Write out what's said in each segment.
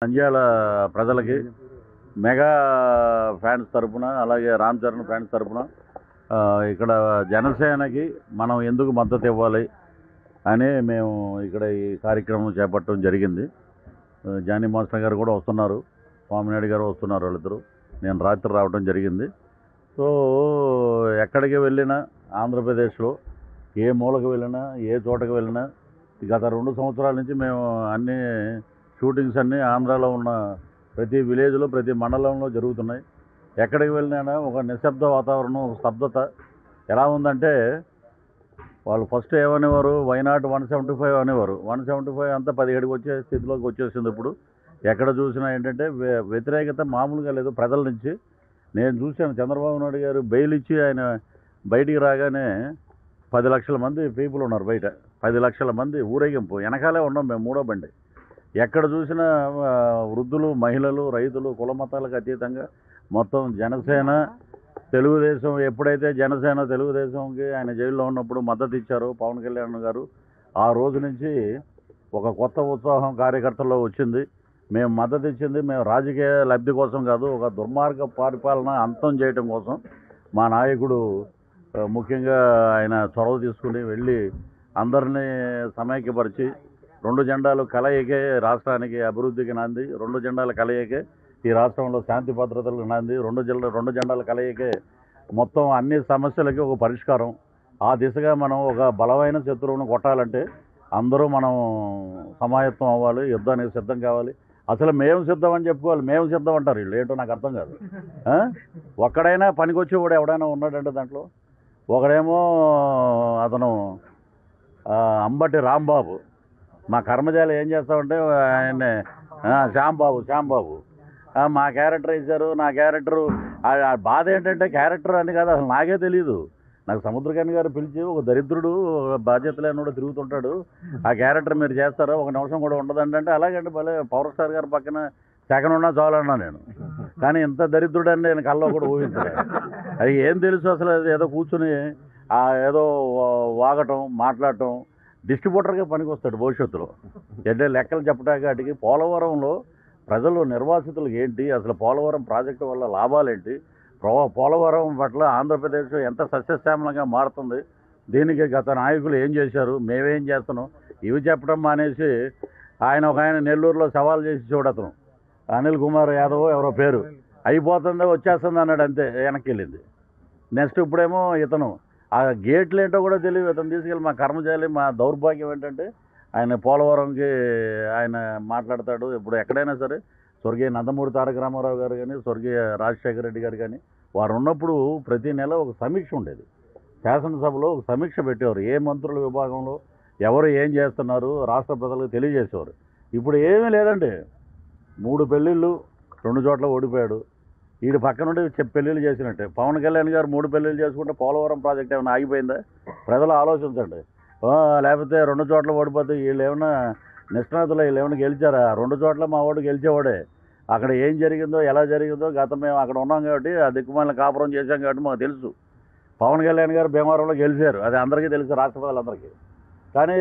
నంద్యాల ప్రజలకి mega fans తరపున అలాగే రామ్ చరణ్ ఫ్యాన్స్ తరపున ఇక్కడ జనసేనకి మనం ఎందుకు మద్దతు ఇవ్వాలి అని మేము ఇక్కడ ఈ కార్యక్రమం చేపట్టడం జరిగింది. జానీ మాస్టర్ గారు కూడా వస్తున్నారు, స్వామినాయుడు గారు వస్తున్నారు, వాళ్ళిద్దరు. నేను రాత్రి రావడం జరిగింది. సో ఎక్కడికి వెళ్ళినా ఆంధ్రప్రదేశ్లో ఏ మూలకు వెళ్ళినా ఏ చోటకి వెళ్ళినా గత 2 సంవత్సరాల నుంచి మేము అన్ని షూటింగ్స్ అన్నీ ఆంధ్రాలో ఉన్న ప్రతి విలేజ్లో ప్రతి మండలంలో జరుగుతున్నాయి. ఎక్కడికి వెళ్ళినా ఒక నిశ్శబ్ద వాతావరణం, ఒక స్తబ్దత ఎలా ఉందంటే వాళ్ళు ఫస్ట్ ఏమనేవారు, వైనాట్ 175 అనేవారు. 175 అంతా 17కి వచ్చే స్థితిలోకి వచ్చేసింది. ఇప్పుడు ఎక్కడ చూసినా ఏంటంటే వ్యతిరేకత మామూలుగా లేదు ప్రజల నుంచి. నేను చూశాను, చంద్రబాబు నాయుడు గారు బెయిల్ ఇచ్చి ఆయన బయటికి రాగానే 10 లక్షల మంది పీపుల్ ఉన్నారు బయట. 10 లక్షల మంది ఊరేగింపు, వెనకాలే ఉన్నాం మేము, మూడో బండి. ఎక్కడ చూసినా వృద్ధులు, మహిళలు, రైతులు, కుల మతాలకు అతీతంగా మొత్తం జనసేన తెలుగుదేశం. ఎప్పుడైతే జనసేన తెలుగుదేశంకి ఆయన జైల్లో ఉన్నప్పుడు మద్దతు ఇచ్చారో పవన్ కళ్యాణ్ గారు, ఆ రోజు నుంచి ఒక కొత్త ఉత్సాహం కార్యకర్తల్లో వచ్చింది. మేము మద్దతు ఇచ్చింది మేము రాజకీయ లబ్ధి కోసం కాదు, ఒక దుర్మార్గ పరిపాలన అంతం చేయడం కోసం. మా నాయకుడు ముఖ్యంగా ఆయన చొరవ తీసుకుని వెళ్ళి అందరినీ సమైక్యపరిచి 2 జెండాలు కలయికే రాష్ట్రానికి అభివృద్ధికి నాంది. 2 జెండాల కలయికే ఈ రాష్ట్రంలో శాంతి భద్రతలకు నాంది. 2 జెండాల కలయికే మొత్తం అన్ని సమస్యలకి ఒక పరిష్కారం. ఆ దిశగా మనం ఒక బలమైన శత్రువును కొట్టాలంటే అందరూ మనం సమాయత్తం అవ్వాలి, యుద్ధానికి సిద్ధం కావాలి. అసలు మేము సిద్ధం అని చెప్పుకోవాలి, మేము సిద్ధం అంటారు వీళ్ళు. ఏంటో నాకు అర్థం కాదు. ఒక్కడైనా పనికొచ్చేవాడు ఎవడైనా ఉన్నాడంటే దాంట్లో. ఒకడేమో అతను అంబటి రాంబాబు, మా కర్మజాలి ఏం చేస్తామంటే ఆయన్ని శ్యాంబాబు మా క్యారెక్టర్ ఇచ్చారు. నా క్యారెక్టరు బాధ ఏంటంటే క్యారెక్టర్ అని కాదు, అసలు నాకే తెలియదు. నాకు సముద్రకాని గారు పిలిచి ఒక దరిద్రుడు బాధ్యత లేనివాడు తిరుగుతుంటాడు, ఆ క్యారెక్టర్ మీరు చేస్తారా, 1 నిమిషం కూడా ఉండదండి అంటే, అలాగంటే భలే పవర్ స్టార్ గారి పక్కన సెకండ్ ఉన్నా చాలన్నా నేను. కానీ ఇంత దరిద్రుడు అని నేను కల్లో కూడా ఊహించలేదు. అది ఏం తెలుసు అసలు, ఏదో కూర్చుని ఏదో వాగటం, మాట్లాడటం. డిస్ట్రిబ్యూటర్గా పనికి వస్తాడు భవిష్యత్తులో. అంటే లెక్కలు చెప్పడానికి అటుకి పోలవరంలో ప్రజలు నిర్వాసితులకు ఏంటి, అసలు పోలవరం ప్రాజెక్టు వల్ల లాభాలేంటి, పోలవరం పట్ల ఆంధ్రప్రదేశ్ ఎంత సస్యశ్యామలంగా మారుతుంది, దీనికి గత నాయకులు ఏం చేశారు, మేమేం చేస్తున్నాం, ఇవి చెప్పడం మానేసి ఆయన నెల్లూరులో సవాల్ చేసి చూడతను అనిల్ కుమార్ యాదవ్ ఎవరో పేరు, అయిపోతుందో వచ్చేస్తుంది అన్నాడు, అంతే వెనక్కి వెళ్ళింది. నెక్స్ట్ ఇప్పుడేమో ఇతను ఆ గేట్లు ఏంటో కూడా తెలియదు, ఇతను తీసుకెళ్ళి మా కర్మచారి. మా దౌర్భాగ్యం ఏంటంటే ఆయన పోలవరంకి ఆయన మాట్లాడతాడు. ఇప్పుడు ఎక్కడైనా సరే స్వర్గీయ నందమూరి తారక రామారావు గారు కానీ, స్వర్గీయ రాజశేఖర రెడ్డి గారు కానీ, వారు ఉన్నప్పుడు ప్రతి నెల ఒక సమీక్ష ఉండేది. శాసనసభలో ఒక సమీక్ష పెట్టేవారు, ఏ మంత్రుల విభాగంలో ఎవరు ఏం చేస్తున్నారు రాష్ట్ర ప్రజలకు తెలియజేసేవారు. ఇప్పుడు ఏమీ లేదండి. 3 పెళ్ళిళ్ళు 2 చోట్ల ఓడిపోయాడు. వీడి పక్క నుండి పెళ్ళిళ్ళు చేసినట్టే. పవన్ కళ్యాణ్ గారు 3 పెళ్ళిళ్ళు చేసుకుంటే పోలవరం ప్రాజెక్ట్ ఏమైనా ఆగిపోయిందా? ప్రజలు ఆలోచించండి. లేకపోతే 2 చోట్ల ఓడిపోతే వీళ్ళు ఏమన్నా నిష్ణాతులు, వీళ్ళు ఏమైనా గెలిచారా? 2 చోట్ల మా వాడు గెలిచేవాడే. అక్కడ ఏం జరిగిందో ఎలా జరిగిందో గతం మేము అక్కడ ఉన్నాం కాబట్టి, ఆ దిక్కుమాలిన కాపురం చేశాం కాబట్టి మాకు తెలుసు. పవన్ కళ్యాణ్ గారు భీమవరంలో గెలిచారు, అది అందరికీ తెలుసు, రాష్ట్ర ప్రజలందరికీ. కానీ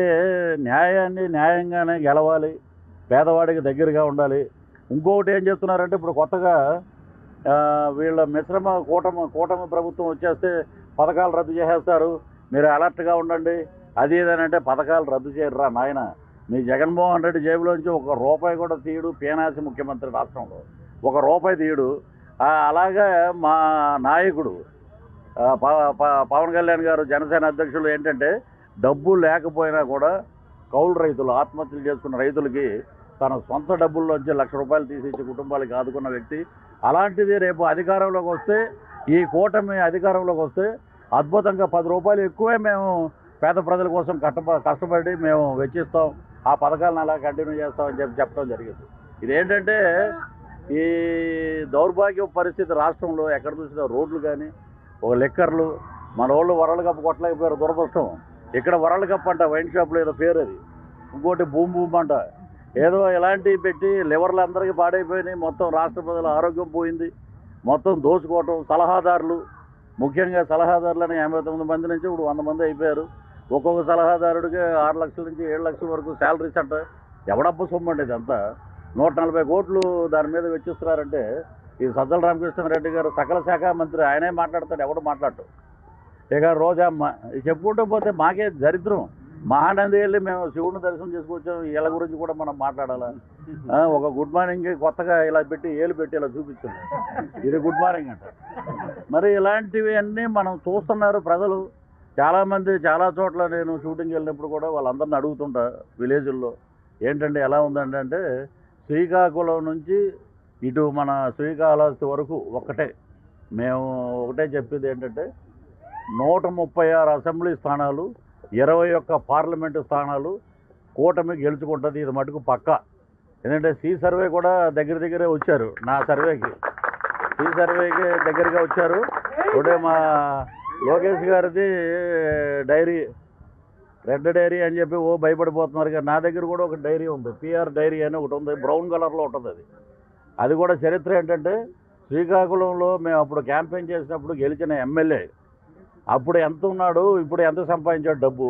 న్యాయాన్ని న్యాయంగానే గెలవాలి, పేదవాడికి దగ్గరగా ఉండాలి. ఇంకొకటి ఏం చేస్తున్నారంటే ఇప్పుడు కొత్తగా వీళ్ళ మిశ్రమ కూటమి ప్రభుత్వం వచ్చేస్తే పథకాలు రద్దు చేసేస్తారు, మీరు అలర్ట్గా ఉండండి, అది ఏదనంటే పథకాలు రద్దు చేయరురా నాయన. మీ జగన్మోహన్ రెడ్డి జేబులోంచి 1 రూపాయి కూడా తీయడు, పేనాసి ముఖ్యమంత్రి రాష్ట్రంలో 1 రూపాయి తీయడు. అలాగా మా నాయకుడు పవన్ కళ్యాణ్ గారు, జనసేన అధ్యక్షులు ఏంటంటే డబ్బు లేకపోయినా కూడా కౌలు రైతులు, ఆత్మహత్యలు చేసుకున్న రైతులకి తన సొంత డబ్బుల్లోంచి 1 లక్ష రూపాయలు తీసిచ్చి కుటుంబాలకి ఆదుకున్న వ్యక్తి. అలాంటిది రేపు అధికారంలోకి వస్తే, ఈ కూటమి అధికారంలోకి వస్తే అద్భుతంగా 10 రూపాయలు ఎక్కువే మేము పేద ప్రజల కోసం కష్టపడి మేము వెచ్చిస్తాం, ఆ పథకాలను అలా కంటిన్యూ చేస్తామని చెప్పడం జరిగింది. ఇదేంటంటే ఈ దౌర్భాగ్య పరిస్థితి రాష్ట్రంలో ఎక్కడ చూసినా రోడ్లు కానీ, ఒక లెక్కర్లు, మన వాళ్ళు వరల్డ్ కప్ కొట్టలేకపోయారు, దురదృష్టం. ఇక్కడ వరల్డ్ కప్ అంట, వైన్ షాప్లో ఏదో పేరు అది, ఇంకోటి భూమి అంట, ఏదో ఇలాంటివి పెట్టి లివర్లు అందరికీ పాడైపోయినాయి. మొత్తం రాష్ట్ర ప్రజల ఆరోగ్యం పోయింది. మొత్తం దోచుకోవటం. సలహాదారులు, ముఖ్యంగా సలహాదారులని 89 మంది నుంచి ఇప్పుడు 100 మంది అయిపోయారు. ఒక్కొక్క సలహాదారుడికి 6 లక్షల నుంచి 7 లక్షల వరకు శాలరీస్ అంట. ఎవడబ్బ సొమ్ము అండి ఇదంతా? 140 కోట్లు దాని మీద వెచ్చిస్తున్నారంటే ఈ సజ్జల రామకృష్ణారెడ్డి గారు సకల శాఖ మంత్రి, ఆయనే మాట్లాడతాడు, ఎవడు మాట్లాడు. ఇక రోజమ్మ చెప్పుకుంటూ పోతే మాకే దరిద్రం. మహానంది వెళ్ళి మేము శివుడిని దర్శనం చేసుకొచ్చాం, వీళ్ళ గురించి కూడా మనం మాట్లాడాలా? ఒక గుడ్ మార్నింగ్ కొత్తగా ఇలా పెట్టి ఏలు పెట్టి ఇలా చూపించింది, ఇది గుడ్ మార్నింగ్ అంట. మరి ఇలాంటివి అన్నీ మనం చూస్తున్నారు ప్రజలు. చాలామంది చాలా చోట్ల నేను షూటింగ్ వెళ్ళినప్పుడు కూడా వాళ్ళందరిని అడుగుతుంటా విలేజ్ల్లో, ఏంటంటే ఎలా ఉందండి అంటే, శ్రీకాకుళం నుంచి ఇటు మన శ్రీకాళహస్తి వరకు మేము ఒకటే చెప్పేది ఏంటంటే, 136 అసెంబ్లీ స్థానాలు, 21 పార్లమెంటు స్థానాలు కూటమి గెలుచుకుంటుంది. ఇది మటుకు పక్కా. ఎందుకంటే సర్వే కూడా దగ్గరే వచ్చారు. నా సర్వేకి సర్వేకి దగ్గరగా వచ్చారు. ఒకటే మా లోకేష్ గారిది డైరీ, రెడ్ డైరీ అని చెప్పి భయపడిపోతున్నారు. కానీ నా దగ్గర కూడా ఒక డైరీ ఉంది, పిఆర్ డైరీ అని ఒకటి ఉంది, బ్రౌన్ కలర్లో ఉంటుంది. అది కూడా చరిత్ర ఏంటంటే, శ్రీకాకుళంలో మేము అప్పుడు క్యాంపెయిన్ చేసినప్పుడు గెలిచిన ఎమ్మెల్యే అప్పుడు ఎంత ఉన్నాడు, ఇప్పుడు ఎంత సంపాదించాడు డబ్బు,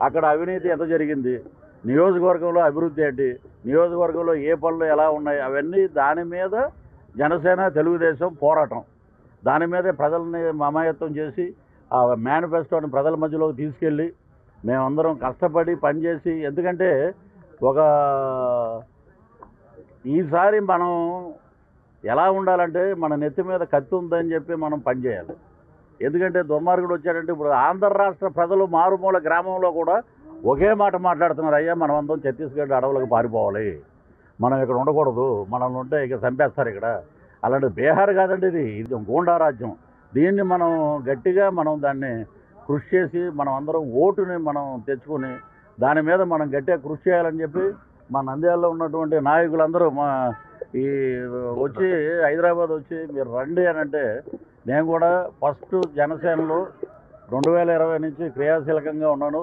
అక్కడ అవినీతి ఎంత జరిగింది, నియోజకవర్గంలో అభివృద్ధి ఏంటి, నియోజకవర్గంలో ఏ పనులు ఎలా ఉన్నాయి, అవన్నీ దాని మీద జనసేన తెలుగుదేశం పోరాటం. దాని మీదే ప్రజల్ని మమాయత్తం చేసి ఆ మేనిఫెస్టోని ప్రజల మధ్యలోకి తీసుకెళ్ళి మేమందరం కష్టపడి పనిచేసి, ఎందుకంటే ఈసారి మనం ఎలా ఉండాలంటే, మన నెత్తి మీద కత్తి ఉందని చెప్పి మనం పనిచేయాలి. ఎందుకంటే దుర్మార్గుడు వచ్చాడంటే, ఇప్పుడు ఆంధ్ర రాష్ట్ర ప్రజలు మారుమూల గ్రామంలో కూడా ఒకే మాట మాట్లాడుతున్నారు, అయ్యా మనం అందరం ఛత్తీస్గఢ్ అడవులకు పారిపోవాలి, మనం ఇక్కడ ఉండకూడదు, మనల్ని ఉంటే ఇక చంపేస్తారు ఇక్కడ. అలాంటి బీహార్ కాదండి, ఇది గూండా రాజ్యం. దీన్ని మనం గట్టిగా దాన్ని కృషి చేసి మనం అందరం ఓటుని మనం తెచ్చుకొని దాని మీద మనం గట్టిగా కృషి చేయాలని చెప్పి మా నంద్యాలలో ఉన్నటువంటి నాయకులందరూ వచ్చి హైదరాబాద్ వచ్చి మీరు రండి అని అంటే, నేను కూడా ఫస్ట్ జనసేనలో 2020 నుంచి క్రియాశీలకంగా ఉన్నాను.